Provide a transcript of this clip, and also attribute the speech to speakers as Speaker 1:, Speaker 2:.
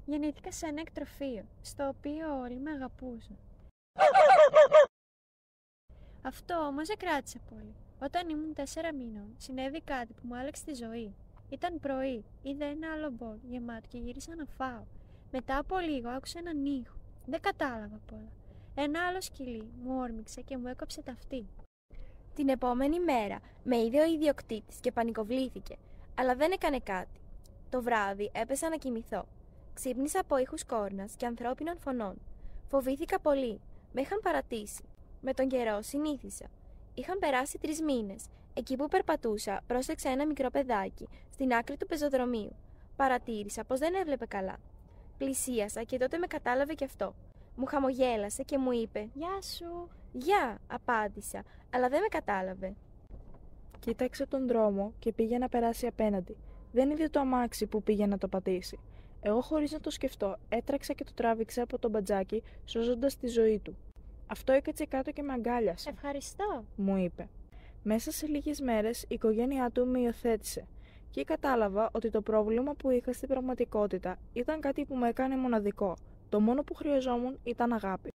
Speaker 1: Γεννήθηκα σε ένα εκτροφείο, στο οποίο όλοι με αγαπούσαν. Αυτό όμως δεν κράτησε πολύ. Όταν ήμουν 4 μήνων, συνέβη κάτι που μου άλλαξε τη ζωή. Ήταν πρωί, είδα ένα άλλο μπολ γεμάτο και γύρισα να φάω. Μετά από λίγο άκουσα έναν ήχο. Δεν κατάλαβα πολλά. Ένα άλλο σκυλί μου όρμηξε και μου έκοψε τα αυτή.
Speaker 2: Την επόμενη μέρα με είδε ο ιδιοκτήτης και πανικοβλήθηκε, αλλά δεν έκανε κάτι. Το βράδυ έπεσα να κοιμηθώ. Ξύπνησα από ήχους κόρνας και ανθρώπινων φωνών. Φοβήθηκα πολύ. Με είχαν παρατήσει. Με τον καιρό συνήθισα. Είχαν περάσει 3 μήνες. Εκεί που περπατούσα, πρόσεξα ένα μικρό παιδάκι στην άκρη του πεζοδρομίου. Παρατήρησα πως δεν έβλεπε καλά. Πλησίασα και τότε με κατάλαβε κι αυτό. Μου χαμογέλασε και μου είπε
Speaker 1: «Γεια σου!»
Speaker 2: «Γεια», απάντησα, αλλά δεν με κατάλαβε.
Speaker 3: Κοίταξε τον δρόμο και πήγε να περάσει απέναντι. Δεν είδε το αμάξι που πήγε να το πατήσει. Εγώ, χωρίς να το σκεφτώ, έτρεξα και το τράβηξα από το μπατζάκι, σώζοντας τη ζωή του. Αυτό έκατσε κάτω και με αγκάλιασε.
Speaker 1: «Ευχαριστώ»,
Speaker 3: μου είπε. Μέσα σε λίγες μέρες η οικογένειά του με υιοθέτησε και κατάλαβα ότι το πρόβλημα που είχα στην πραγματικότητα ήταν κάτι που με έκανε μοναδικό. Το μόνο που χρειαζόμουν ήταν αγάπη.